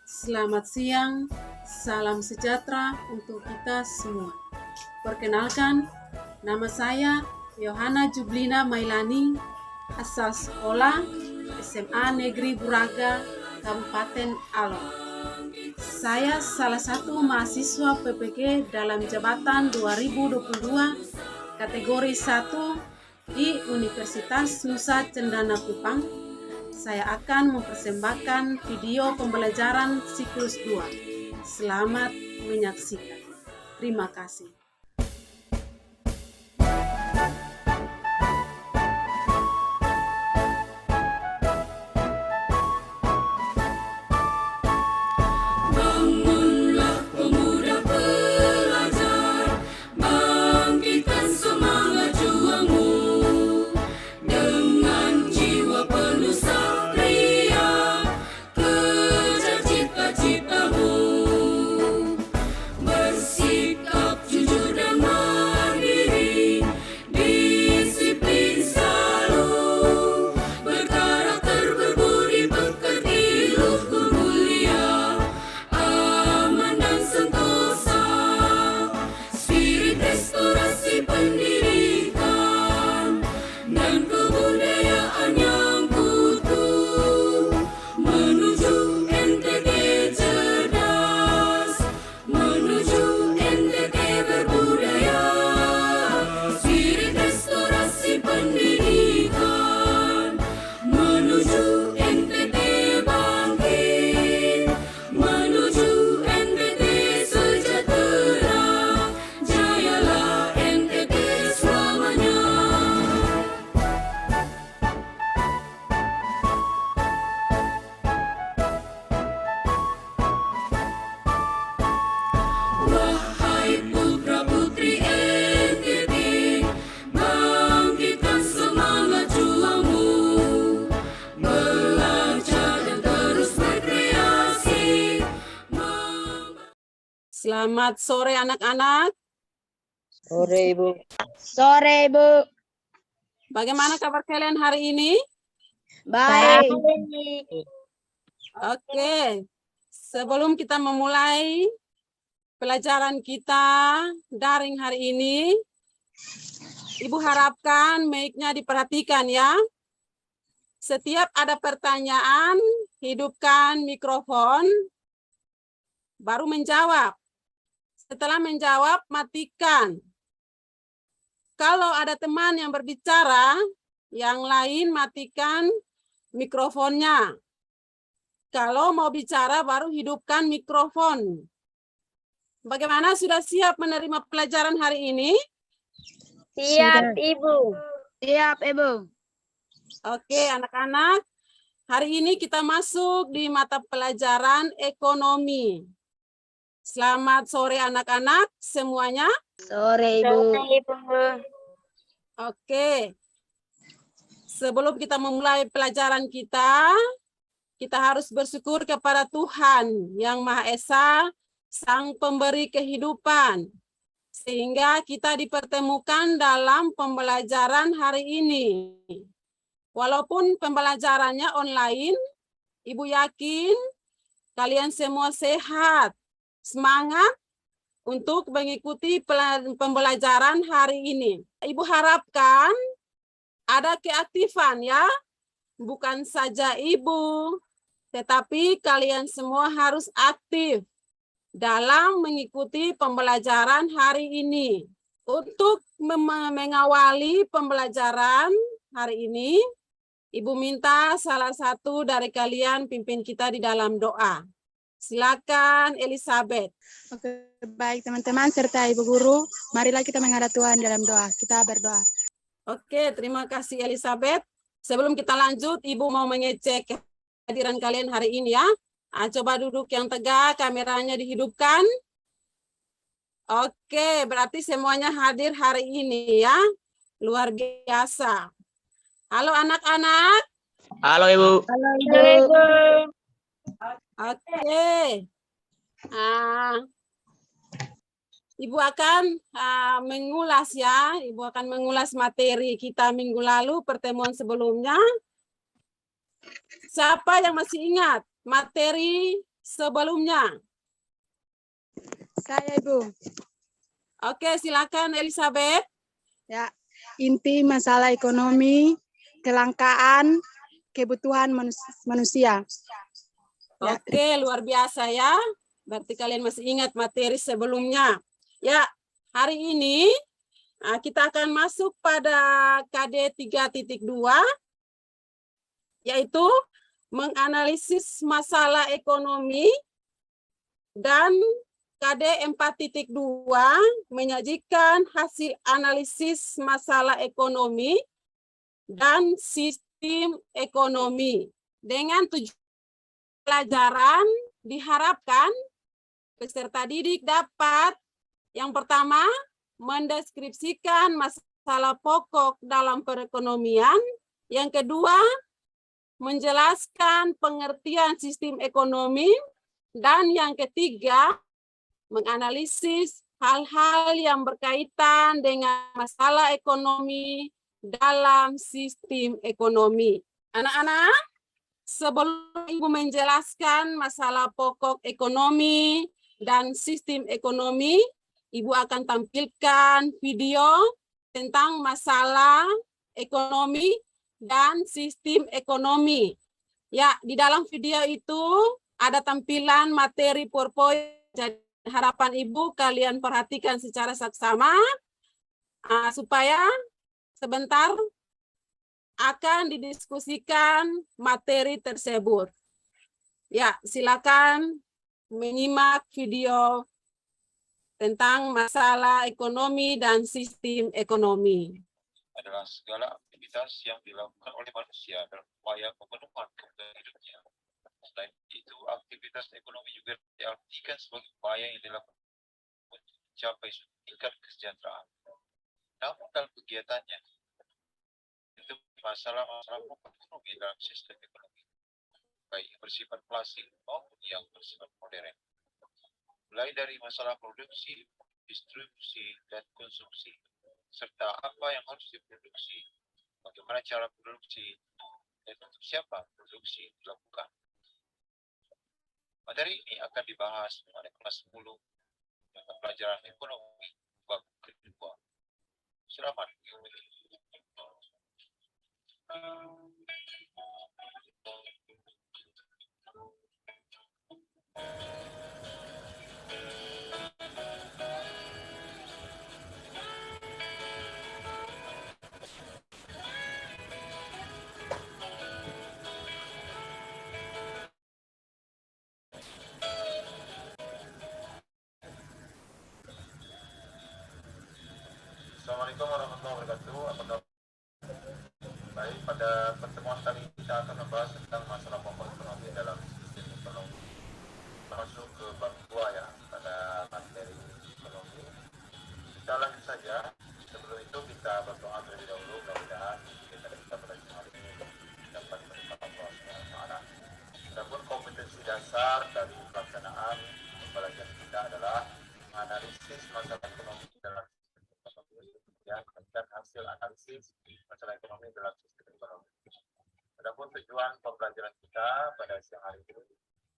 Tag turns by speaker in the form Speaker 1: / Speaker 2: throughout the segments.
Speaker 1: Selamat siang, salam sejahtera untuk kita semua. Perkenalkan, nama saya Yohana Jublina Mailani, asal sekolah SMA Negeri Buraga, Kabupaten Alor. Saya salah satu mahasiswa PPG dalam jabatan 2022 kategori 1 di Universitas Nusa Cendana Kupang. Saya akan mempersembahkan video pembelajaran siklus 2. Selamat menyaksikan. Terima kasih.
Speaker 2: Bangunlah pemuda pelajar, bangkitkan semangat juangmu. Dengan jiwa penuh satria, kejar cita-citamu. Bersikap jujur dan mandiri, disiplin selalu. Berkarakter berbudi pekerti luhur mulia, aman dan sentosa. Spirit restorasi pendidikan dan kebudayaan yang utuh, menuju NTT cerdas, menuju NTT berbudaya. Spirit restorasi pendidikan, menuju NTT bangkit, menuju NTT sejahtera. Jayalah NTT selamanya. Wahai putra-putri NTT, bangkitkan semangat juangmu. Belajar dan terus berkreasi.
Speaker 1: Selamat sore anak-anak.
Speaker 3: Sore, Ibu.
Speaker 4: Sore, Bu.
Speaker 1: Bagaimana kabar kalian hari ini?
Speaker 4: Baik.
Speaker 1: Oke. Sebelum kita memulai pelajaran kita daring hari ini, Ibu harapkan mic-nya diperhatikan ya. Setiap ada pertanyaan, hidupkan mikrofon, baru menjawab. Setelah menjawab, matikan. Kalau ada teman yang berbicara, yang lain matikan mikrofonnya. Kalau mau bicara, baru hidupkan mikrofon. Bagaimana, sudah siap menerima pelajaran hari ini?
Speaker 4: Siap, Ibu. Siap, Ibu.
Speaker 1: Oke, anak-anak. Hari ini kita masuk di mata pelajaran ekonomi. Selamat sore anak-anak semuanya.
Speaker 4: Sore, Ibu.
Speaker 1: Oke. Sebelum kita memulai pelajaran kita harus bersyukur kepada Tuhan Yang Maha Esa, Sang Pemberi kehidupan, sehingga kita dipertemukan dalam pembelajaran hari ini. Walaupun pembelajarannya online, Ibu yakin kalian semua sehat, semangat untuk mengikuti pembelajaran hari ini. Ibu harapkan ada keaktifan ya, bukan saja Ibu, tetapi kalian semua harus aktif dalam mengikuti pembelajaran hari ini. Untuk mengawali pembelajaran hari ini, Ibu minta salah satu dari kalian pimpin kita di dalam doa. Silakan Elizabeth.
Speaker 5: Oke, baik teman-teman serta Ibu Guru, marilah kita menghadap Tuhan dalam doa. Kita berdoa.
Speaker 1: Oke, terima kasih Elizabeth. Sebelum kita lanjut, Ibu mau mengecek kehadiran kalian hari ini ya. Coba duduk yang tegak, kameranya dihidupkan. Oke, berarti semuanya hadir hari ini ya. Luar biasa. Halo anak-anak.
Speaker 3: Halo, Ibu.
Speaker 4: Halo, Ibu.
Speaker 1: Oke. Ibu akan mengulas ya. Ibu akan mengulas materi kita minggu lalu, pertemuan sebelumnya. Siapa yang masih ingat materi sebelumnya?
Speaker 5: Saya Ibu.
Speaker 1: Oke, silakan Elizabeth.
Speaker 5: Ya, inti masalah ekonomi, kelangkaan, kebutuhan manusia. Ya.
Speaker 1: Oke, luar biasa ya. Berarti kalian masih ingat materi sebelumnya. Ya, hari ini kita akan masuk pada KD 3.2, yaitu menganalisis masalah ekonomi, dan KD 4.2 menyajikan hasil analisis masalah ekonomi dan sistem ekonomi. Dengan tujuan pelajaran diharapkan peserta didik dapat yang pertama mendeskripsikan masalah pokok dalam perekonomian, yang kedua menjelaskan pengertian sistem ekonomi, dan yang ketiga menganalisis hal-hal yang berkaitan dengan masalah ekonomi dalam sistem ekonomi. Anak-anak, sebelum Ibu menjelaskan masalah pokok ekonomi dan sistem ekonomi, Ibu akan tampilkan video tentang masalah ekonomi dan sistem ekonomi. Ya, di dalam video itu ada tampilan materi PowerPoint. Jadi harapan Ibu kalian perhatikan secara saksama supaya sebentar akan didiskusikan materi tersebut. Ya, silakan menyimak video tentang masalah ekonomi dan sistem ekonomi.
Speaker 6: Adalah segala aktivitas yang dilakukan oleh manusia dalam upaya pemenuhan kebutuhan hidupnya. Selain itu, aktivitas ekonomi juga diartikan sebagai upaya yang dilakukan untuk mencapai tingkat kesejahteraan. Namun dalam kegiatannya, itu masalah-masalah pokok ekonomi dalam sistem ekonomi, baik yang bersifat klasik maupun yang bersifat modern. Mulai dari masalah produksi, distribusi, dan konsumsi, serta apa yang harus diproduksi, bagaimana cara produksi, dan untuk siapa produksi dilakukan. Materi ini akan dibahas pada kelas 10 mata pelajaran ekonomi bab kedua. Selamat mengikuti. Assalamualaikum warahmatullahi wabarakatuh. Apa kabar? Baik, pada pertemuan kali ini kita akan membahas tentang masalah pokok ekonomi dalam sistem ekonomi. Masuk ke bab 2 ya, pada materi ekonomi. Kita lanjut saja. Sebelum itu kita berdoa terlebih dahulu, mudah-mudahan kita pada hari ini dapat menikmati Allah SWT. Adapun kompetensi dasar dari pelaksanaan pembelajaran kita adalah menganalisis masalah ekonomi dalam dan hasil analisis masalah ekonomi dalam sistem ekonomi. Adapun tujuan pembelajaran kita pada siang hari ini,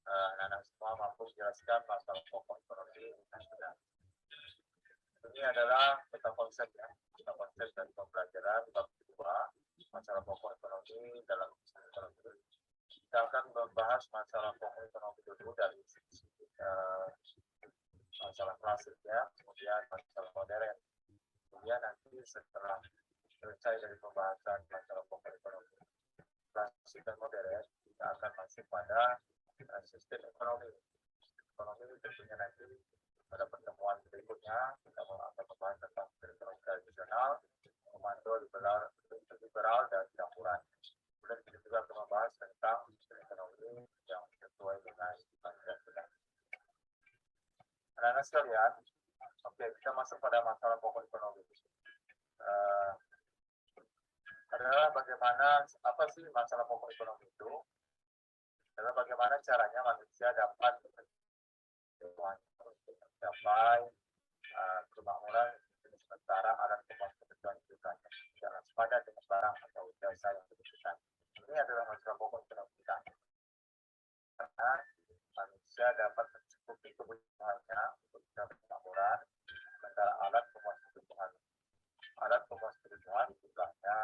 Speaker 6: anak-anak semua mampu menjelaskan masalah pokok ekonomi dengan benar. Ini adalah peta konsep ya, peta konsep dari pembelajaran bab kedua masalah pokok ekonomi dalam sistem ekonomi. Kita akan membahas masalah pokok ekonomi dulu dari sisi masalah klasik ya, kemudian masalah modern. Kemudian nanti setelah selesai dari pembahasan masalah pokok ekonomi klasik dan modern, kita akan masuk pada sistem ekonomi. Ekonomi tentunya nanti pada pertemuan berikutnya kita akan membahas tentang ekonomi tradisional, komando liberal dan campuran. Kemudian kita juga akan membahas tentang sistem ekonomi yang sesuai dengan Pancasila. Anak-anak sekalian, oke, kita masuk pada masalah pokok ekonomi. Adalah bagaimana, apa sih masalah pokok ekonomi itu? Adalah bagaimana caranya manusia dapat mencapai kemakmuran sementara alat kebutuhan hidupnya, jangan sepadan dengan barang atau jasa yang dibutuhkan. Ini adalah masalah pokok ekonomi kita. Karena manusia Indonesia dapat mencukupi kebutuhannya untuk pelaburan antara alat pemuas kebutuhan. Alat pemuas kebutuhan jumlahnya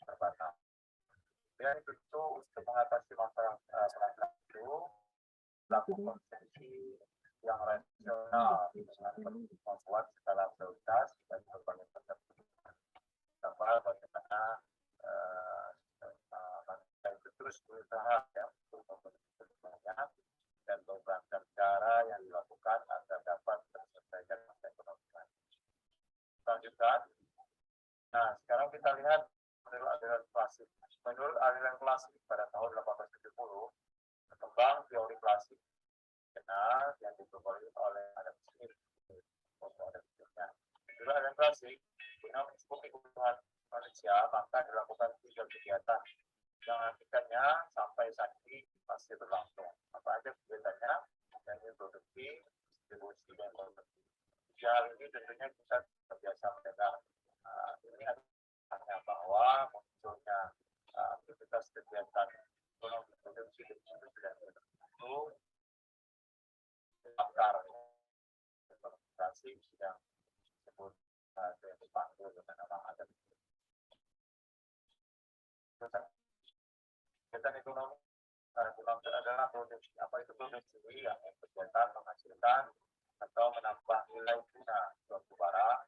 Speaker 6: terbatas. Dan itu untuk mengatasi masalah penanganan itu melakukan konsepsi yang rasional dengan membuat skala prioritas dan berbagai macam bagaimana itu terus berusaha ya untuk memperbaiki dan beberapa cara yang dilakukan agar dapat terselesaikan masalah ekonomi. Lanjutkan. Nah, sekarang kita lihat menurut aliran klasik. Menurut aliran klasik pada tahun 1870 berkembang teori klasik yang dipropos oleh Adam Smith. Menurut aliran klasik, guna mencukupi kebutuhan manusia, maka dilakukan 3 kegiatan yang nantikannya sampai saat ini masih berlangsung. Apa aja kegiatannya? Yaitu produksi, distribusi, dan konsumsi. Hal ini tentunya kita terbiasa mendengar. Ini artinya bahwa munculnya aktivitas kegiatan ekonomi produksi dan distribusi itu akar organisasi yang disebut yang dipanggil dengan nama adat. Kegiatan ekonomi adalah produksi. Apa itu produksi? Yang kegiatan menghasilkan atau menambah nilai guna suatu barang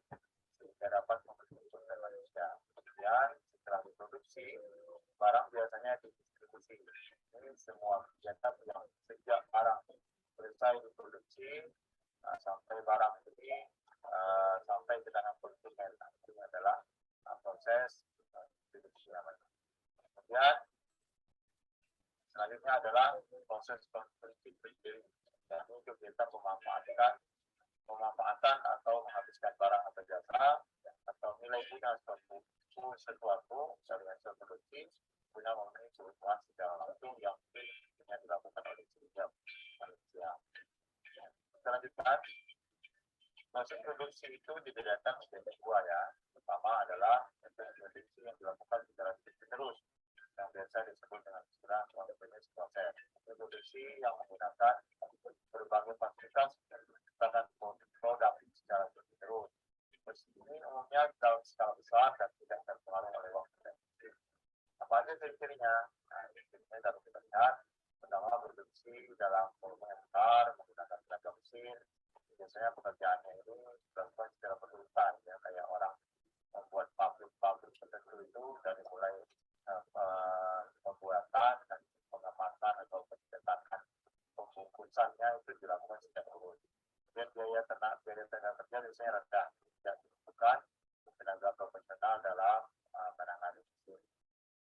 Speaker 6: sehingga dapat memperoleh manusia. Kemudian setelah diproduksi, barang biasanya didistribusi. Ini semua kegiatan yang sejak barang selesai diproduksi sampai barang ini sampai ke tangan konsumen. Ini adalah proses distribusi namanya. Kemudian selanjutnya adalah proses konsumsi berdiri. Yaitu kegiatan pemanfaatan atau menghabiskan barang atau jasa atau nilai guna sesuatu dari hasil produksi guna memenuhi kebutuhan secara langsung yang dilakukan oleh setiap manusia. Selanjutnya, proses produksi itu dibedakan menjadi 2 ya. Pertama adalah produksi yang dilakukan secara terus yang biasa disebut dengan istilah continuous process. Produksi yang menggunakan berbagai fasilitas dan menciptakan produk secara terus. Ini umumnya dalam skala besar dan tidak terpengaruh oleh waktu. Apa aja ciri-cirinya? Nah, ciri-cirinya dapat kita lihat. Pertama, produksi dalam volume yang besar menggunakan tenaga mesin. Biasanya pekerjaannya ini dilakukan secara berurutan, ya, kayak orang membuat pabrik tertentu itu dari mulai pembuatan dan pengamatan atau pencetakan pembungkusannya itu dilakukan secara urut. Kemudian biaya tenaga kerja biasanya rendah, tidak dibutuhkan tenaga profesional dalam menangani mesin.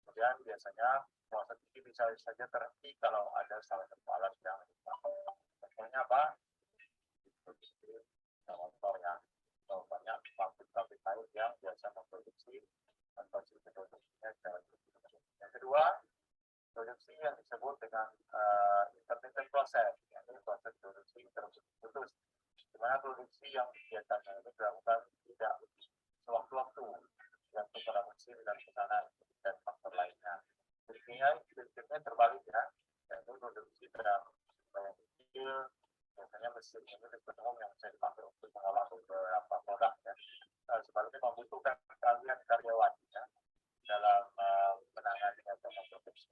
Speaker 6: Kemudian biasanya proses ini bisa saja terhenti kalau ada salah satu alat yang rusak. Contohnya apa? Contohnya banyak pabrik lain yang biasa memproduksi atau produksinya secara terus. Yang kedua, produksi yang disebut dengan intermittent process, yaitu proses produksi terputus, di mana produksi yang kegiatannya ini dilakukan tidak sewaktu-waktu, yang antara mesin dan pesanan dan faktor lainnya. Prinsipnya terbalik ya, yaitu produksi dalam yang kecil, biasanya mesin ini umum yang bisa dipakai untuk mengolah beberapa produk ya. Sebaliknya membutuhkan karyawan ya, dalam menangani atau memproduksi.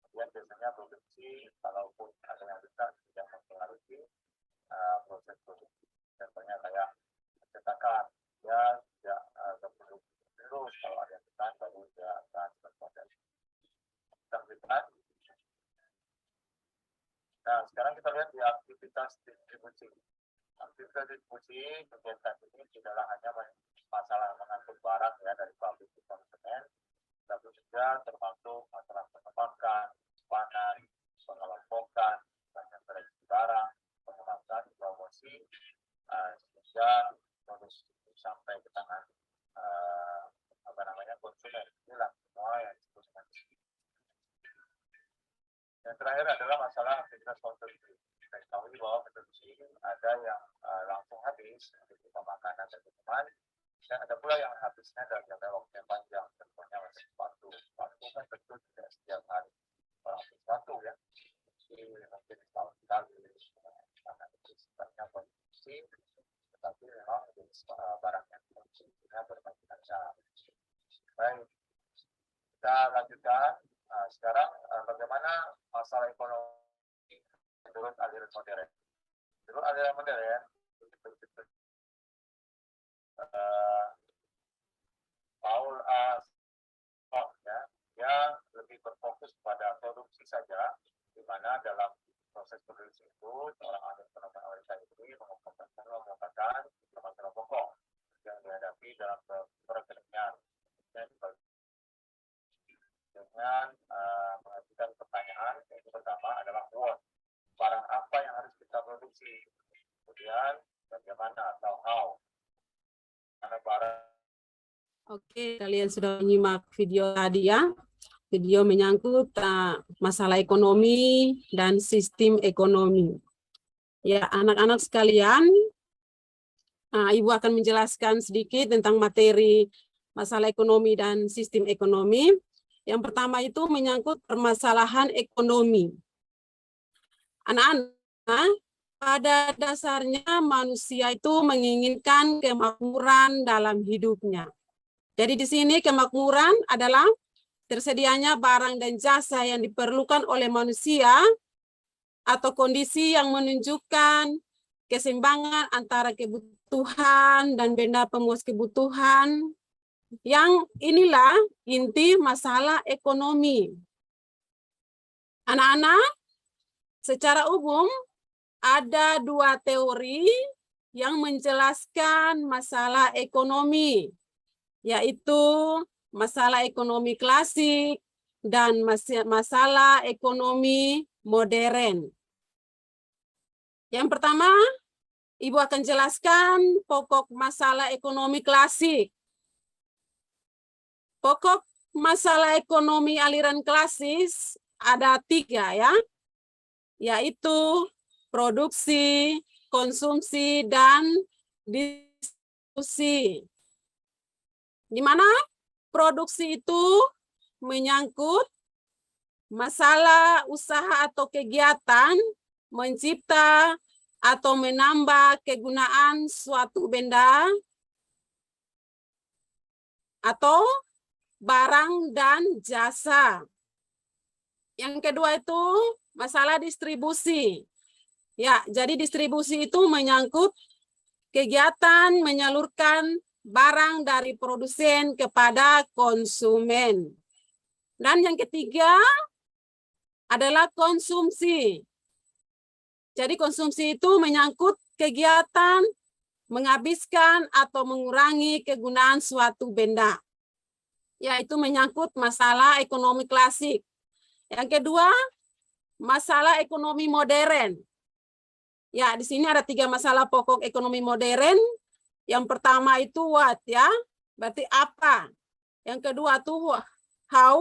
Speaker 6: Kemudian biasanya produksi, kalaupun ada yang besar, tidak mempengaruhi proses produksi. Contohnya kayak pencetakan, ya tidak terproduksi terus, kalau ada yang besar baru dia akan berproses. Terlibat. Nah, sekarang kita lihat di aktivitas distribusi. Aktivitas distribusi kegiatan ini tidaklah hanya masalah mengangkut barang ya dari pabrik ke konsumen, tapi juga termasuk masalah pengembangan, panen, pengelompokan, pengelolaan barang, pengemasan, promosi, sehingga produksi sampai ke tangan konsumen. Inilah semua yang disebut dengan yang terakhir adalah masalah aktivitas konsumsi. Kita ketahui bahwa produksi ada yang langsung habis, seperti makanan dan minuman, dan ada pula yang habisnya dalam jangka waktu yang panjang. Contohnya sepatu. Sepatu kan tentu tidak setiap hari orang sepatu ya. Jadi mungkin setahun masalah ekonomi menurut aliran modern. Menurut aliran modern, Paul A. Scott, ya, dia lebih berfokus pada produksi saja, di mana dalam proses produksi itu seorang ahli ekonomi Amerika ini mengungkapkan masalah pokok yang dihadapi dalam perekonomian dengan mengajukan pertanyaan. Yang pertama adalah what, barang apa yang harus kita produksi, kemudian bagaimana atau how, karena barang.
Speaker 1: Oke, kalian sudah menyimak video tadi ya. Video menyangkut masalah ekonomi dan sistem ekonomi. Ya, anak-anak sekalian, Ibu akan menjelaskan sedikit tentang materi masalah ekonomi dan sistem ekonomi. Yang pertama itu menyangkut permasalahan ekonomi. Anak-anak, pada dasarnya manusia itu menginginkan kemakmuran dalam hidupnya. Jadi di sini kemakmuran adalah tersedianya barang dan jasa yang diperlukan oleh manusia atau kondisi yang menunjukkan keseimbangan antara kebutuhan dan benda pemuas kebutuhan. Yang inilah inti masalah ekonomi. Anak-anak, secara umum ada dua teori yang menjelaskan masalah ekonomi, yaitu masalah ekonomi klasik dan masalah ekonomi modern. Yang pertama, Ibu akan jelaskan pokok masalah ekonomi klasik. Pokok masalah ekonomi aliran klasis ada 3 ya, yaitu produksi, konsumsi, dan distribusi. Di mana produksi itu menyangkut masalah usaha atau kegiatan mencipta atau menambah kegunaan suatu benda atau barang dan jasa. Yang kedua itu masalah distribusi. Ya, jadi distribusi itu menyangkut kegiatan menyalurkan barang dari produsen kepada konsumen. Dan yang ketiga adalah konsumsi. Jadi konsumsi itu menyangkut kegiatan menghabiskan atau mengurangi kegunaan suatu benda, yaitu menyangkut masalah ekonomi klasik. Yang kedua, masalah ekonomi modern. Ya, di sini ada 3 masalah pokok ekonomi modern. Yang pertama itu what ya, berarti apa. Yang kedua itu how,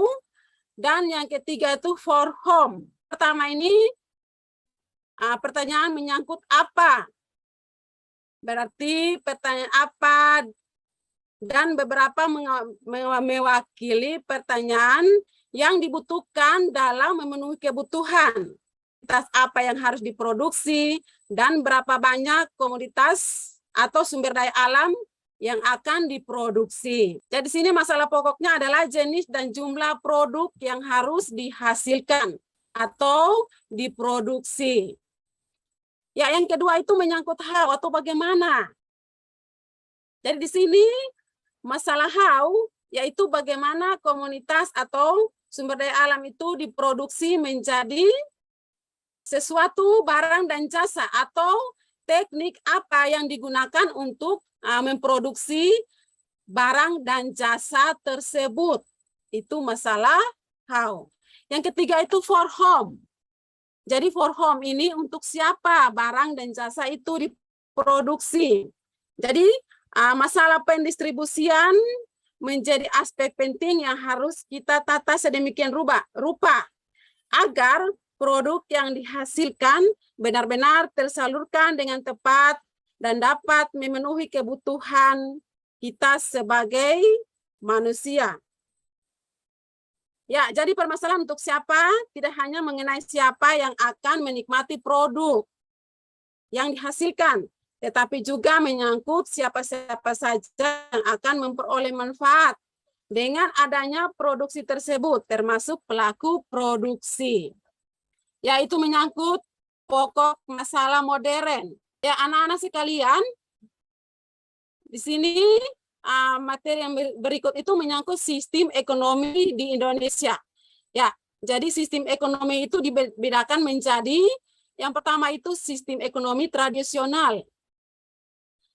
Speaker 1: dan yang ketiga itu for whom. Pertama ini pertanyaan menyangkut apa. Berarti pertanyaan apa dan beberapa mewakili pertanyaan yang dibutuhkan dalam memenuhi kebutuhan. Komoditas apa yang harus diproduksi dan berapa banyak komoditas atau sumber daya alam yang akan diproduksi. Jadi di sini masalah pokoknya adalah jenis dan jumlah produk yang harus dihasilkan atau diproduksi. Ya, yang kedua itu menyangkut how atau bagaimana. Jadi di sini masalah how yaitu bagaimana komunitas atau sumber daya alam itu diproduksi menjadi sesuatu barang dan jasa, atau teknik apa yang digunakan untuk memproduksi barang dan jasa tersebut. Itu masalah how. Yang ketiga itu for whom. Jadi for whom ini untuk siapa barang dan jasa itu diproduksi. Jadi masalah pendistribusian menjadi aspek penting yang harus kita tata sedemikian rupa agar produk yang dihasilkan benar-benar tersalurkan dengan tepat dan dapat memenuhi kebutuhan kita sebagai manusia. Ya, jadi permasalahan untuk siapa tidak hanya mengenai siapa yang akan menikmati produk yang dihasilkan, tetapi juga menyangkut siapa-siapa saja yang akan memperoleh manfaat dengan adanya produksi tersebut, termasuk pelaku produksi. yaitu menyangkut pokok masalah modern. Ya, anak-anak sekalian, di sini materi yang berikut itu menyangkut sistem ekonomi di Indonesia. Ya, jadi sistem ekonomi itu dibedakan menjadi yang pertama itu sistem ekonomi tradisional.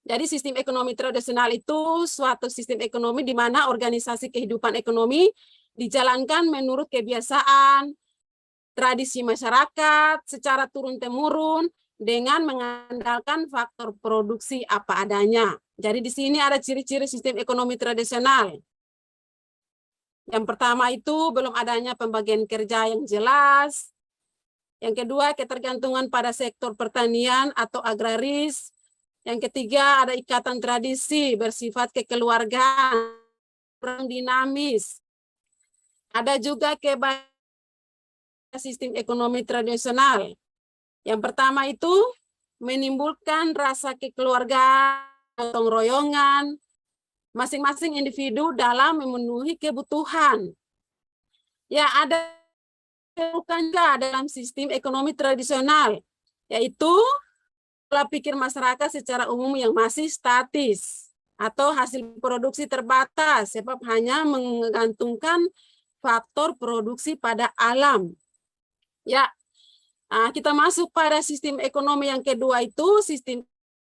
Speaker 1: Jadi sistem ekonomi tradisional itu suatu sistem ekonomi di mana organisasi kehidupan ekonomi dijalankan menurut kebiasaan, tradisi masyarakat secara turun-temurun dengan mengandalkan faktor produksi apa adanya. Jadi di sini ada ciri-ciri sistem ekonomi tradisional. Yang pertama itu belum adanya pembagian kerja yang jelas. Yang kedua, ketergantungan pada sektor pertanian atau agraris. Yang ketiga, ada ikatan tradisi bersifat kekeluargaan, kurang dinamis. Ada juga kebaikan sistem ekonomi tradisional. Yang pertama itu menimbulkan rasa kekeluargaan, gotong royongan, masing-masing individu dalam memenuhi kebutuhan. Ya, ada juga dalam sistem ekonomi tradisional, yaitu pola pikir masyarakat secara umum yang masih statis atau hasil produksi terbatas sebab hanya menggantungkan faktor produksi pada alam. Ya, kita masuk pada sistem ekonomi yang kedua itu sistem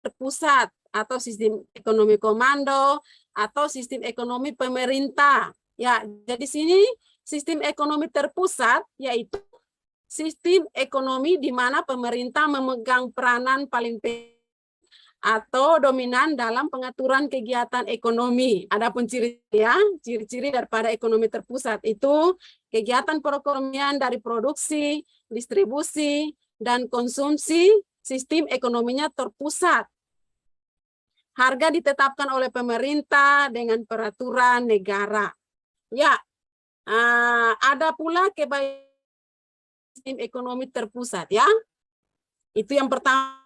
Speaker 1: terpusat atau sistem ekonomi komando atau sistem ekonomi pemerintah. Ya, jadi sini sistem ekonomi terpusat yaitu sistem ekonomi di mana pemerintah memegang peranan paling penting atau dominan dalam pengaturan kegiatan ekonomi. Adapun ciri-ciri daripada ekonomi terpusat itu kegiatan perekonomian dari produksi, distribusi, dan konsumsi, sistem ekonominya terpusat. Harga ditetapkan oleh pemerintah dengan peraturan negara. Ya, ada pula kebaikan sistem ekonomi terpusat, ya. Itu yang pertama,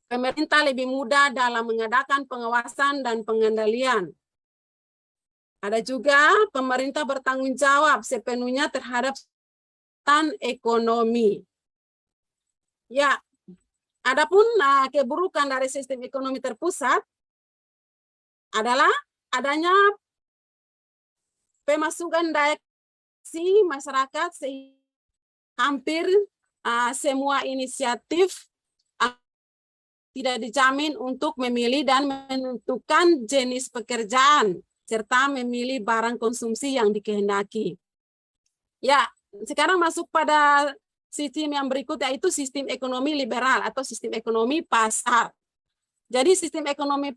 Speaker 1: pemerintah lebih mudah dalam mengadakan pengawasan dan pengendalian. Ada juga pemerintah bertanggung jawab sepenuhnya terhadap ekonomi. Ya, adapun keburukan dari sistem ekonomi terpusat adalah adanya pemasukan daya masyarakat sehingga hampir semua inisiatif tidak dijamin untuk memilih dan menentukan jenis pekerjaan serta memilih barang konsumsi yang dikehendaki. Ya, sekarang masuk pada sistem yang berikut yaitu sistem ekonomi liberal atau sistem ekonomi pasar. Jadi sistem ekonomi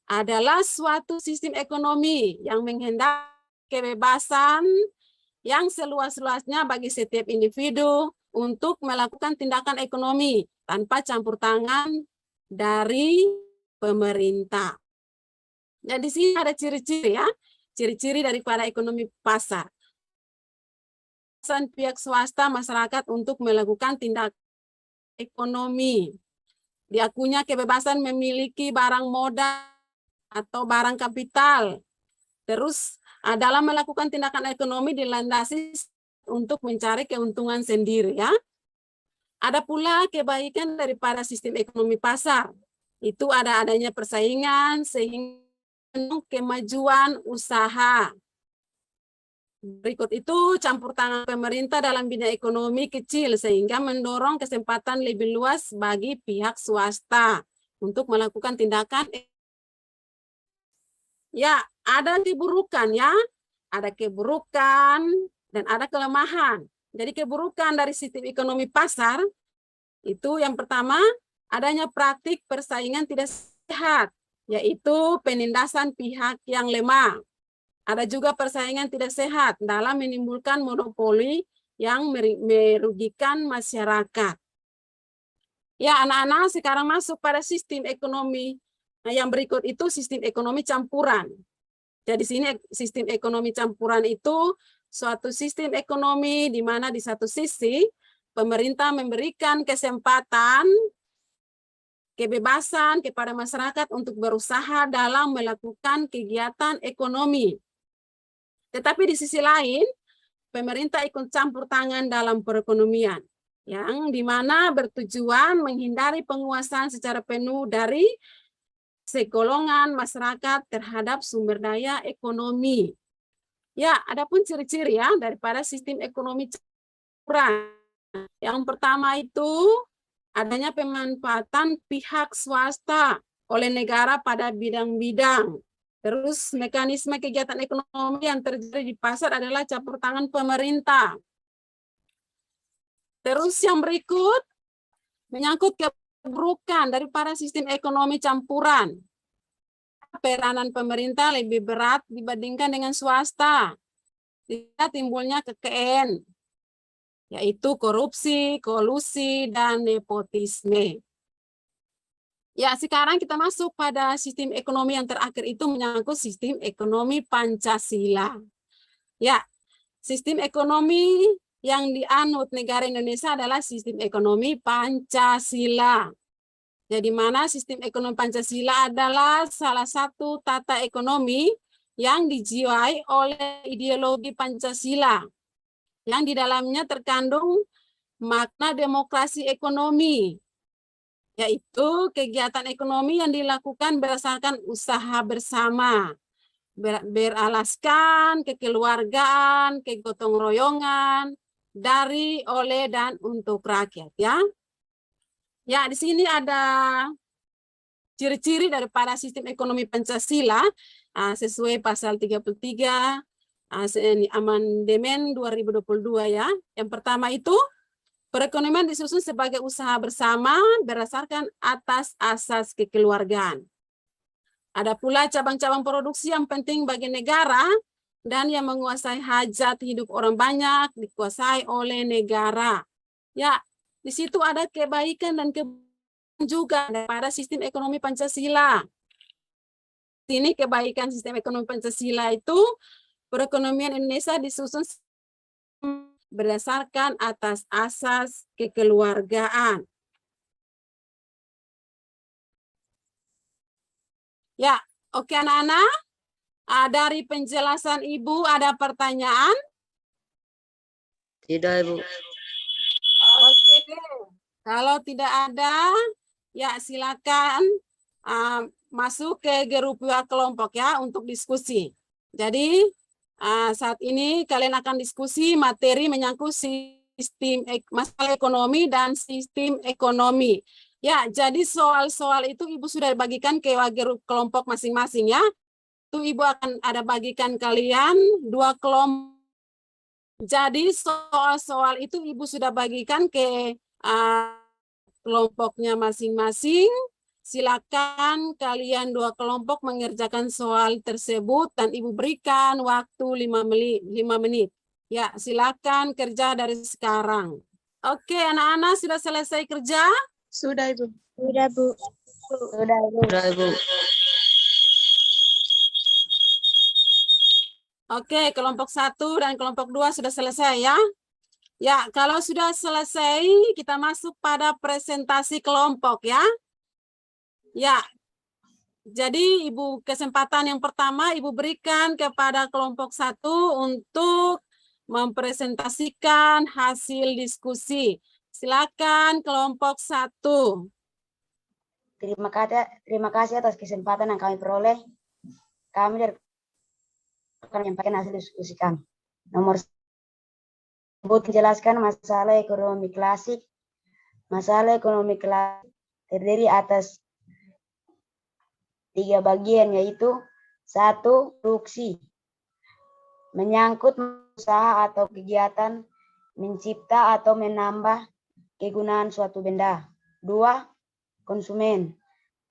Speaker 1: adalah suatu sistem ekonomi yang menghendaki kebebasan yang seluas-luasnya bagi setiap individu untuk melakukan tindakan ekonomi tanpa campur tangan dari pemerintah. Nah, di sini ada ciri-ciri ya, ciri-ciri daripada ekonomi pasar. Pihak swasta masyarakat untuk melakukan tindakan ekonomi. Diakuinya kebebasan memiliki barang modal atau barang kapital. Terus dalam melakukan tindakan ekonomi dilandasi untuk mencari keuntungan sendiri, ya. Ada pula kebaikan daripada sistem ekonomi pasar. Itu adanya persaingan sehingga kemajuan usaha. Berikut itu campur tangan pemerintah dalam bidang ekonomi kecil sehingga mendorong kesempatan lebih luas bagi pihak swasta untuk melakukan tindakan. Ya, ada keburukan ya, ada keburukan dan ada kelemahan. Jadi keburukan dari sistem ekonomi pasar itu yang pertama adanya praktik persaingan tidak sehat, yaitu penindasan pihak yang lemah. Ada juga persaingan tidak sehat dalam menimbulkan monopoli yang merugikan masyarakat. Ya, anak-anak sekarang masuk pada sistem ekonomi. Nah, yang berikut itu sistem ekonomi campuran. Jadi sini sistem ekonomi campuran itu suatu sistem ekonomi di mana di satu sisi pemerintah memberikan kesempatan kebebasan kepada masyarakat untuk berusaha dalam melakukan kegiatan ekonomi. Tetapi di sisi lain, pemerintah ikut campur tangan dalam perekonomian, yang dimana bertujuan menghindari penguasaan secara penuh dari segolongan masyarakat terhadap sumber daya ekonomi. Ya, adapun ciri-ciri ya daripada sistem ekonomi campuran. Yang pertama itu adanya pemanfaatan pihak swasta oleh negara pada bidang-bidang. Terus mekanisme kegiatan ekonomi yang terjadi di pasar adalah campur tangan pemerintah. Terus yang berikut menyangkut keburukan daripada sistem ekonomi campuran. Peranan pemerintah lebih berat dibandingkan dengan swasta. Tidak timbulnya KKN, yaitu korupsi, kolusi, dan nepotisme. Ya, sekarang kita masuk pada sistem ekonomi yang terakhir itu menyangkut sistem ekonomi Pancasila. Ya, sistem ekonomi yang dianut negara Indonesia adalah sistem ekonomi Pancasila. Jadi mana sistem ekonomi Pancasila adalah salah satu tata ekonomi yang dijiwai oleh ideologi Pancasila, yang di dalamnya terkandung makna demokrasi ekonomi, yaitu kegiatan ekonomi yang dilakukan berdasarkan usaha bersama, beralaskan kekeluargaan, kegotong royongan, dari, oleh, dan untuk rakyat. Ya, di sini ada ciri-ciri daripada sistem ekonomi Pancasila sesuai pasal 33 Amandemen 2022 ya. Yang pertama itu perekonomian disusun sebagai usaha bersama berdasarkan atas asas kekeluargaan. Ada pula cabang-cabang produksi yang penting bagi negara dan yang menguasai hajat hidup orang banyak dikuasai oleh negara. Ya, di situ ada kebaikan dan keburukan juga daripada sistem ekonomi Pancasila. Ini kebaikan sistem ekonomi Pancasila itu perekonomian Indonesia disusun berdasarkan atas asas kekeluargaan. Ya, oke anak-anak. Dari penjelasan Ibu ada pertanyaan?
Speaker 3: Tidak, Ibu.
Speaker 1: Oke. Kalau tidak ada, ya silakan masuk ke grup kelompok ya untuk diskusi. Jadi saat ini kalian akan diskusi materi menyangkut sistem masalah ekonomi dan sistem ekonomi. Ya, jadi soal-soal itu Ibu sudah bagikan ke grup kelompok masing-masing ya. Itu Ibu akan ada bagikan kalian 2 kelompok. Jadi soal-soal itu Ibu sudah bagikan ke kelompoknya masing-masing. Silakan kalian 2 kelompok mengerjakan soal tersebut dan Ibu berikan waktu 5 menit. Ya, silakan kerja dari sekarang. Oke, anak-anak sudah selesai kerja?
Speaker 5: Sudah, Ibu.
Speaker 4: Sudah, Bu. Sudah, Bu.
Speaker 3: Sudah, Ibu.
Speaker 1: Oke, kelompok 1 dan kelompok 2 sudah selesai ya? Ya, kalau sudah selesai, kita masuk pada presentasi kelompok ya. Ya, jadi Ibu kesempatan yang pertama Ibu berikan kepada kelompok 1 untuk mempresentasikan hasil diskusi. Silakan kelompok 1.
Speaker 4: Terima kasih atas kesempatan yang kami peroleh. Kami akan menyampaikan hasil diskusi kami. Nomor 1 menjelaskan masalah ekonomi klasik. Masalah ekonomi klasik terdiri atas 3 bagian, yaitu 1. Produksi, menyangkut usaha atau kegiatan mencipta atau menambah kegunaan suatu benda. 2. Konsumen,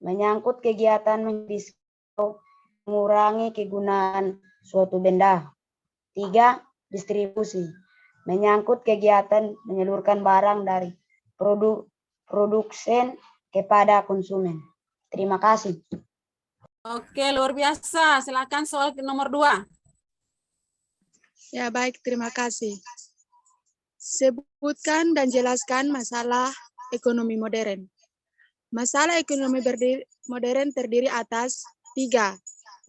Speaker 4: menyangkut kegiatan mengurangi kegunaan suatu benda. 3. Distribusi, menyangkut kegiatan menyalurkan barang dari produsen kepada konsumen. Terima kasih.
Speaker 1: Oke, luar biasa. Silakan soal nomor 2.
Speaker 5: Ya, baik. Terima kasih. Sebutkan dan jelaskan masalah ekonomi modern. Masalah ekonomi modern terdiri atas 3,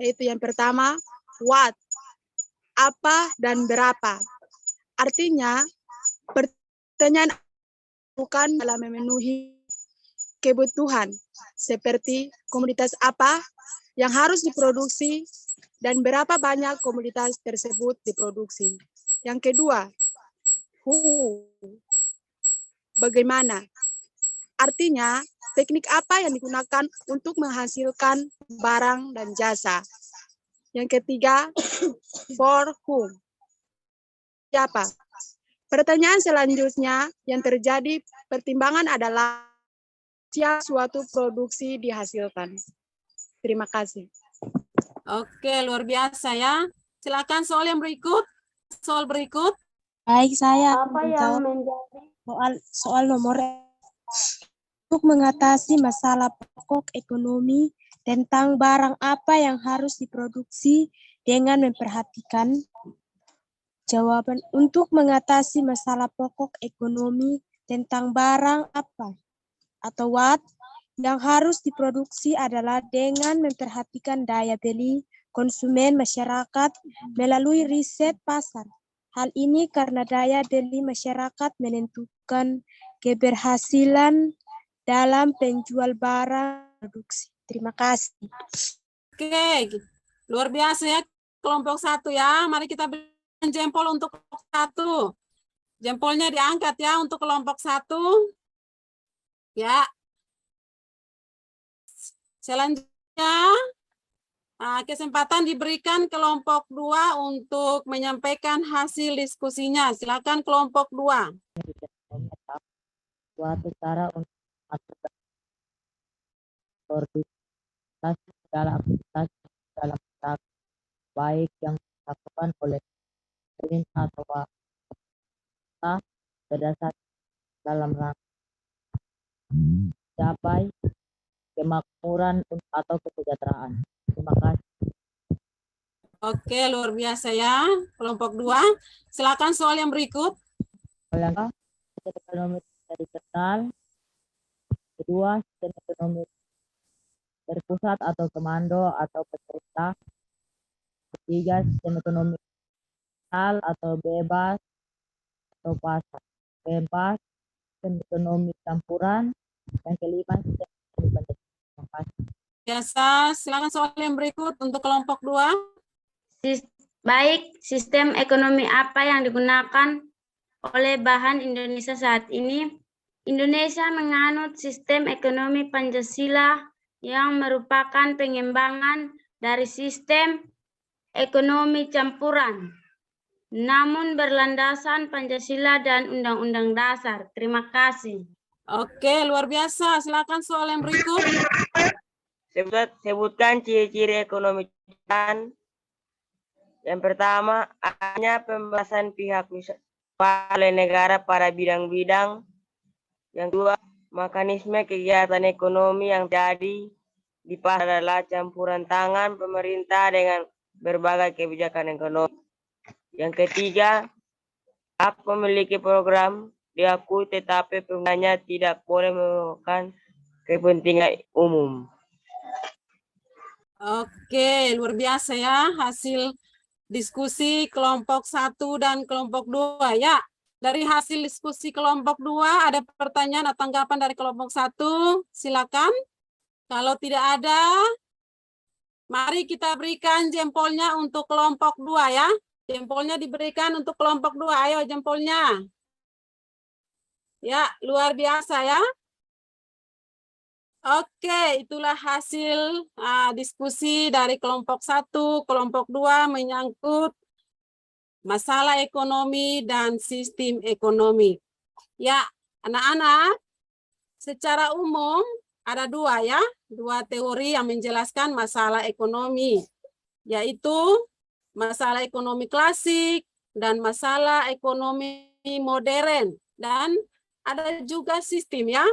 Speaker 5: yaitu yang pertama, what, apa dan berapa. Artinya, pertanyaan bukan dalam memenuhi kebutuhan, seperti komoditas apa yang harus diproduksi dan berapa banyak komoditas tersebut diproduksi. Yang kedua, who, bagaimana? Artinya, teknik apa yang digunakan untuk menghasilkan barang dan jasa. Yang ketiga, for whom, siapa? Pertanyaan selanjutnya yang terjadi pertimbangan adalah siapa suatu produksi dihasilkan. Terima kasih.
Speaker 1: Oke, luar biasa ya. Silakan soal yang berikut. Soal berikut.
Speaker 7: Baik, saya
Speaker 4: Apa
Speaker 7: akan
Speaker 4: yang
Speaker 7: menjawab
Speaker 4: menjadi
Speaker 7: soal nomor untuk mengatasi masalah pokok ekonomi tentang barang apa yang harus diproduksi dengan memperhatikan jawaban untuk mengatasi masalah pokok ekonomi tentang barang apa atau what yang harus diproduksi adalah dengan memperhatikan daya beli konsumen masyarakat melalui riset pasar. Hal ini karena daya beli masyarakat menentukan keberhasilan dalam penjual barang produksi. Terima kasih.
Speaker 1: Oke, luar biasa ya kelompok 1 ya. Mari kita berikan jempol untuk kelompok 1. Jempolnya diangkat ya untuk kelompok 1. Ya. Selanjutnya kesempatan diberikan kelompok 2 untuk menyampaikan hasil diskusinya. Silakan kelompok 2.
Speaker 3: Suatu cara untuk mengatur produktivitas segala aktivitas dalam usaha baik yang dilakukan oleh pemerintah atau swasta berdasarkan dalam rangka mencapai kemakmuran atau kesejahteraan. Terima kasih.
Speaker 1: Oke, luar biasa ya kelompok 2. Silakan soal yang berikut.
Speaker 3: Yang sistem ekonomi tradisional, kedua sistem ekonomi terpusat atau komando atau pemerintah, ketiga sistem ekonomi nasional atau bebas atau pasar, keempat sistem ekonomi campuran, yang kelima sistem ekonomi Pancasila.
Speaker 1: Biasa, silakan soal yang berikut untuk kelompok 2.
Speaker 8: Baik, sistem ekonomi apa yang digunakan oleh bahan Indonesia saat ini? Indonesia menganut sistem ekonomi Pancasila yang merupakan pengembangan dari sistem ekonomi campuran, namun berlandasan Pancasila dan Undang-Undang Dasar. Terima kasih.
Speaker 1: Oke, luar biasa. Silakan soal yang berikut.
Speaker 9: Sebutkan ciri-ciri ekonomi campuran. Yang pertama, adanya pembahasan pihak oleh negara pada bidang-bidang. Yang kedua, mekanisme kegiatan ekonomi yang terjadi di pasar adalah campuran tangan pemerintah dengan berbagai kebijakan ekonomi. Yang ketiga, hak memiliki program diakui tetapi penggunanya tidak boleh melakukan kepentingan umum.
Speaker 1: Oke, luar biasa ya hasil diskusi kelompok 1 dan kelompok 2 ya. Dari hasil diskusi kelompok 2 ada pertanyaan atau tanggapan dari kelompok 1? Silakan. Kalau tidak ada, mari kita berikan jempolnya untuk kelompok 2 ya. Jempolnya diberikan untuk kelompok 2. Ayo jempolnya. Ya, luar biasa ya. Oke, itulah hasil diskusi dari kelompok 1, kelompok 2 menyangkut masalah ekonomi dan sistem ekonomi. Ya, anak-anak, secara umum ada 2 ya, 2 teori yang menjelaskan masalah ekonomi, yaitu masalah ekonomi klasik dan masalah ekonomi modern. Dan ada juga sistem ya,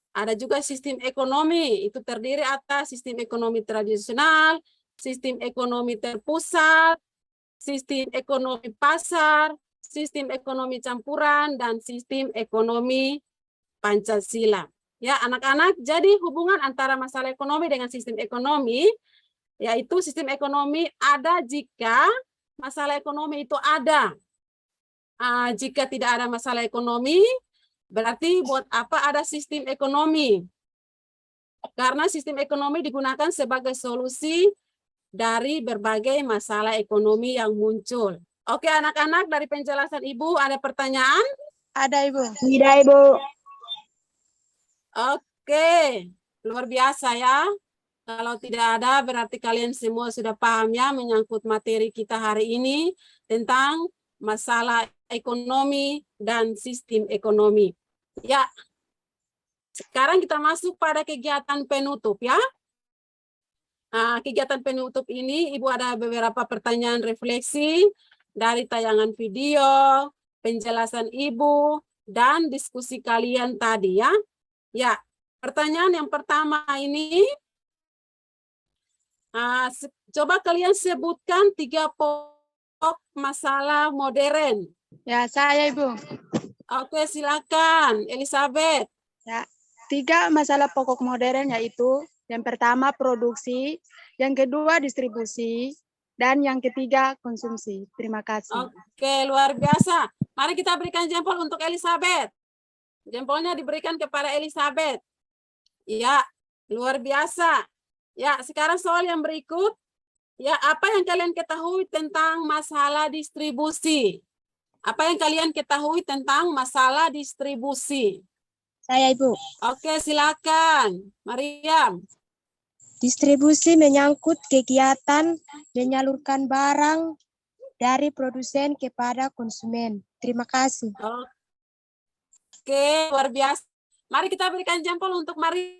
Speaker 1: ada juga sistem ekonomi, itu terdiri atas sistem ekonomi tradisional, sistem ekonomi terpusat, sistem ekonomi pasar, sistem ekonomi campuran, dan sistem ekonomi Pancasila. Ya, anak-anak, jadi hubungan antara masalah ekonomi dengan sistem ekonomi, yaitu sistem ekonomi ada jika masalah ekonomi itu ada. jika tidak ada masalah ekonomi, berarti buat apa ada sistem ekonomi? Karena sistem ekonomi digunakan sebagai solusi dari berbagai masalah ekonomi yang muncul. Oke, anak-anak, dari penjelasan Ibu ada pertanyaan?
Speaker 5: Ada, Ibu.
Speaker 4: Tidak, Ibu.
Speaker 1: Oke, luar biasa ya. Kalau tidak ada, berarti kalian semua sudah paham ya menyangkut materi kita hari ini tentang masalah ekonomi dan sistem ekonomi. Ya, sekarang kita masuk pada kegiatan penutup ya. Kegiatan penutup ini Ibu ada beberapa pertanyaan refleksi dari tayangan video, penjelasan Ibu, dan diskusi kalian tadi ya. Ya, pertanyaan yang pertama ini, coba kalian sebutkan 3 pokok masalah modern.
Speaker 5: Ya, saya, Ibu.
Speaker 1: Oke, silakan Elizabeth.
Speaker 5: Ya, 3 masalah pokok modern yaitu yang pertama produksi, yang kedua distribusi, dan yang ketiga konsumsi. Terima kasih.
Speaker 1: Oke, luar biasa. Mari kita berikan jempol untuk Elizabeth. Jempolnya diberikan kepada Elizabeth. Ya, luar biasa. Ya, sekarang soal yang berikut. Ya, apa yang kalian ketahui tentang masalah distribusi? Apa yang kalian ketahui tentang masalah distribusi?
Speaker 7: Saya, Ibu.
Speaker 1: Oke, silakan. Mariam.
Speaker 7: Distribusi menyangkut kegiatan menyalurkan barang dari produsen kepada konsumen. Terima kasih.
Speaker 1: Oke, luar biasa. Mari kita berikan jempol untuk Mariam.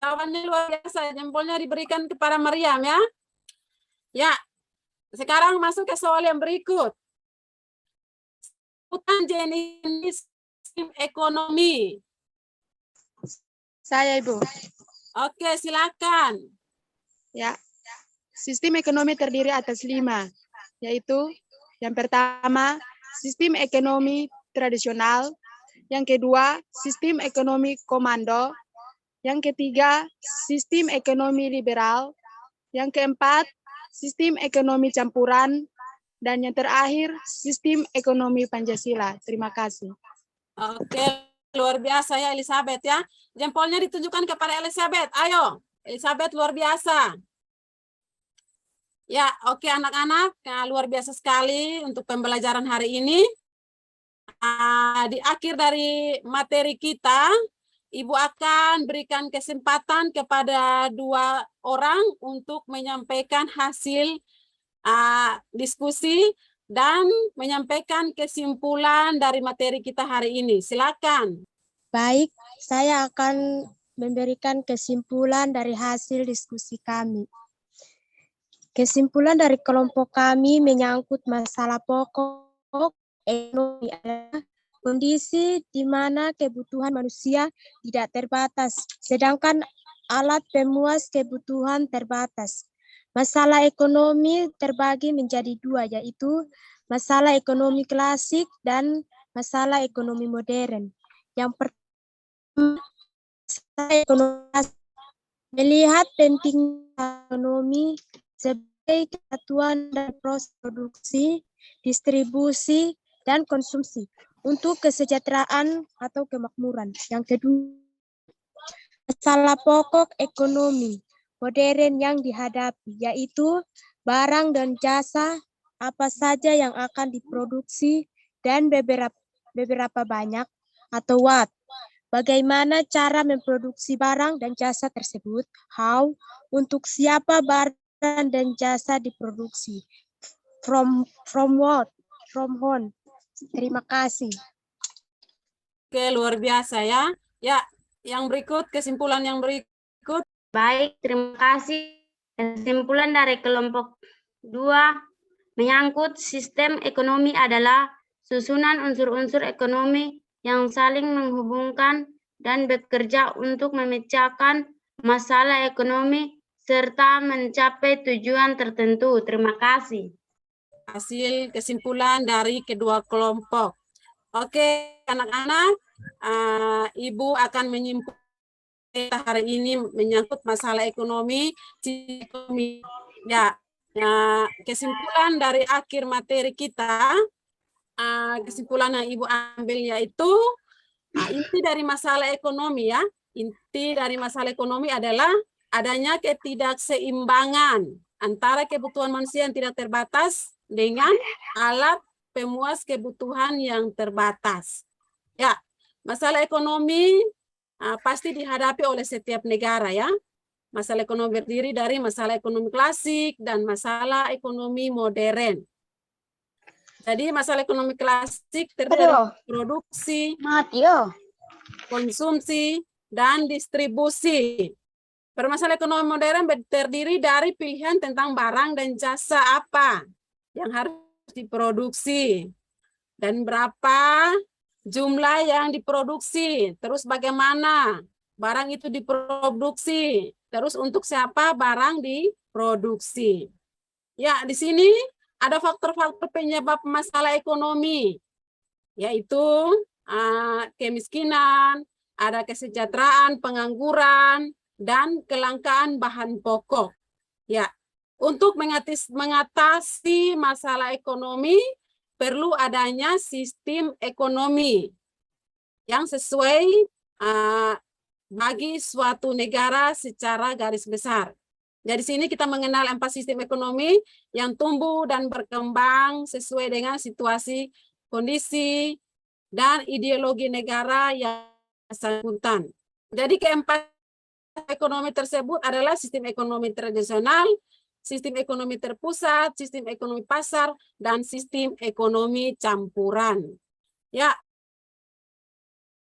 Speaker 1: Jawabannya luar biasa. Jempolnya diberikan kepada Mariam ya. Ya, sekarang masuk ke soal yang berikut. Sebutan jenis sistem ekonomi.
Speaker 5: Saya, Ibu.
Speaker 1: Oke, silakan.
Speaker 5: Ya, sistem ekonomi terdiri atas 5, yaitu yang pertama, sistem ekonomi tradisional, yang kedua, sistem ekonomi komando, yang ketiga, sistem ekonomi liberal, yang keempat, sistem ekonomi campuran, dan yang terakhir, sistem ekonomi Pancasila. Terima kasih.
Speaker 1: Oke, luar biasa ya Elizabeth ya. Jempolnya ditunjukkan kepada Elizabeth. Ayo, Elizabeth luar biasa. Ya, oke anak-anak, luar biasa sekali untuk pembelajaran hari ini. Di akhir dari materi kita, Ibu akan berikan kesempatan kepada 2 orang untuk menyampaikan hasil diskusi dan menyampaikan kesimpulan dari materi kita hari ini. Silakan.
Speaker 7: Baik, saya akan memberikan kesimpulan dari hasil diskusi kami. Kesimpulan dari kelompok kami menyangkut masalah pokok ekonomi adalah kondisi di mana kebutuhan manusia tidak terbatas, sedangkan alat pemuas kebutuhan terbatas. Masalah ekonomi terbagi menjadi 2, yaitu masalah ekonomi klasik dan masalah ekonomi modern. Yang pertama, masalah ekonomi klasik. Melihat pentingnya ekonomi sebagai kesatuan dan proses produksi, distribusi, dan konsumsi untuk kesejahteraan atau kemakmuran. Yang kedua, masalah pokok ekonomi modern yang dihadapi, yaitu barang dan jasa apa saja yang akan diproduksi dan beberapa banyak atau what. Bagaimana cara memproduksi barang dan jasa tersebut? How? Untuk siapa barang dan jasa diproduksi? From what? From whom? Terima kasih.
Speaker 1: Oke, luar biasa ya. Ya, yang berikut, kesimpulan yang berikut.
Speaker 8: Baik, terima kasih. Kesimpulan dari kelompok 2 menyangkut sistem ekonomi adalah susunan unsur-unsur ekonomi yang saling menghubungkan dan bekerja untuk memecahkan masalah ekonomi serta mencapai tujuan tertentu. Terima kasih.
Speaker 1: Hasil kesimpulan dari kedua kelompok. Oke, anak-anak, Ibu akan menyimpulkan hari ini menyangkut masalah ekonomi. Ya, kesimpulan dari akhir materi kita kesimpulan yang Ibu ambil yaitu inti dari masalah ekonomi ya. Inti dari masalah ekonomi adalah adanya ketidakseimbangan antara kebutuhan manusia yang tidak terbatas dengan alat pemuas kebutuhan yang terbatas. Ya, masalah ekonomi pasti dihadapi oleh setiap negara ya. Masalah ekonomi berdiri dari masalah ekonomi klasik dan masalah ekonomi modern. Jadi masalah ekonomi klasik terdiri dari produksi, konsumsi, dan distribusi. Permasalahan ekonomi modern terdiri dari pilihan tentang barang dan jasa apa yang harus diproduksi dan berapa jumlah yang diproduksi, terus bagaimana barang itu diproduksi, terus untuk siapa barang diproduksi. Ya, di sini ada faktor-faktor penyebab masalah ekonomi, yaitu kemiskinan, ada kesejahteraan, pengangguran, dan kelangkaan bahan pokok. Ya, untuk mengatasi masalah ekonomi, perlu adanya sistem ekonomi yang sesuai bagi suatu negara secara garis besar. Jadi sini kita mengenal 4 sistem ekonomi yang tumbuh dan berkembang sesuai dengan situasi, kondisi, dan ideologi negara yang bersangkutan. Jadi keempat ekonomi tersebut adalah sistem ekonomi tradisional, sistem ekonomi terpusat, sistem ekonomi pasar, dan sistem ekonomi campuran. Ya,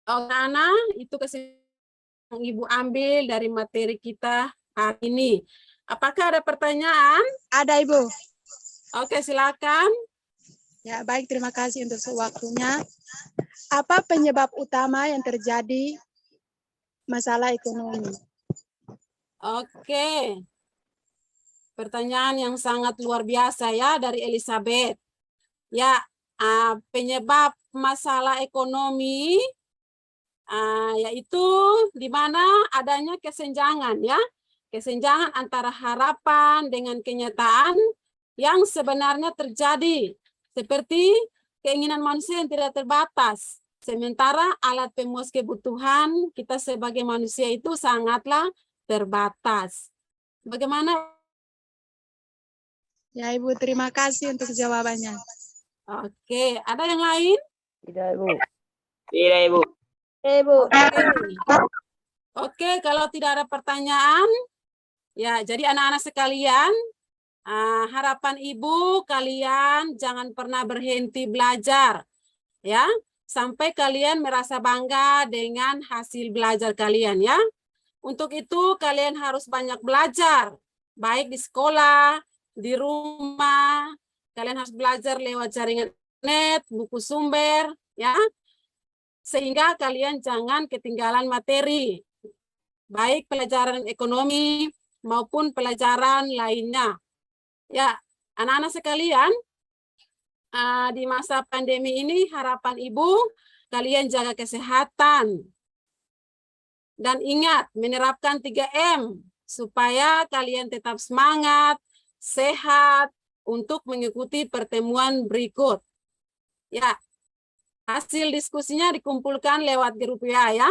Speaker 1: anak-anak, itu kesimpulan yang Ibu ambil dari materi kita hari ini. Apakah ada pertanyaan?
Speaker 5: Ada, Ibu.
Speaker 1: Oke, silakan.
Speaker 5: Ya, baik, terima kasih untuk waktunya. Apa penyebab utama yang terjadi masalah ekonomi?
Speaker 1: Oke. Pertanyaan yang sangat luar biasa ya dari Elizabeth. Ya, penyebab masalah ekonomi yaitu di mana adanya kesenjangan ya. Kesenjangan antara harapan dengan kenyataan yang sebenarnya terjadi. Seperti keinginan manusia yang tidak terbatas. Sementara alat pemuas kebutuhan kita sebagai manusia itu sangatlah terbatas. Bagaimana?
Speaker 5: Ya, Ibu, terima kasih untuk jawabannya.
Speaker 1: Oke, ada yang lain?
Speaker 9: Tidak, Ibu. Tidak, Ibu.
Speaker 3: Ibu.
Speaker 1: Oke, kalau tidak ada pertanyaan, ya jadi anak-anak sekalian, harapan Ibu kalian jangan pernah berhenti belajar, ya, sampai kalian merasa bangga dengan hasil belajar kalian, ya. Untuk itu kalian harus banyak belajar, baik di sekolah, di rumah, kalian harus belajar lewat jaringan internet, buku sumber, ya, sehingga kalian jangan ketinggalan materi, baik pelajaran ekonomi maupun pelajaran lainnya. Ya, anak-anak sekalian, di masa pandemi ini harapan Ibu, kalian jaga kesehatan. Dan ingat, menerapkan 3M, supaya kalian tetap semangat, sehat, untuk mengikuti pertemuan berikut. Ya, hasil diskusinya dikumpulkan lewat grup WA ya.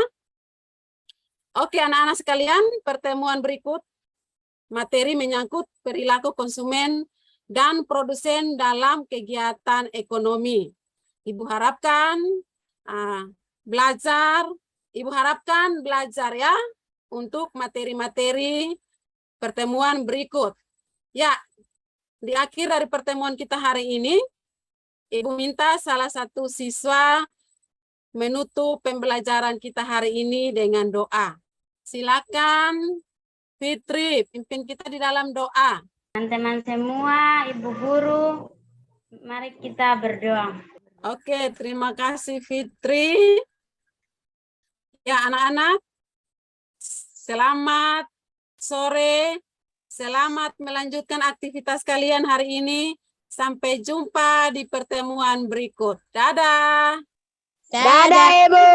Speaker 1: Oke, anak-anak sekalian, pertemuan berikut materi menyangkut perilaku konsumen dan produsen dalam kegiatan ekonomi. Ibu harapkan belajar ya untuk materi-materi pertemuan berikut. Ya, di akhir dari pertemuan kita hari ini, Ibu minta salah satu siswa menutup pembelajaran kita hari ini dengan doa. Silakan Fitri, pimpin kita di dalam doa.
Speaker 8: Teman-teman semua, Ibu Guru, mari kita berdoa.
Speaker 1: Oke, terima kasih Fitri. Ya, anak-anak, selamat sore, selamat melanjutkan aktivitas kalian hari ini. Sampai jumpa di pertemuan berikut. Dadah.
Speaker 3: Dadah, Ibu.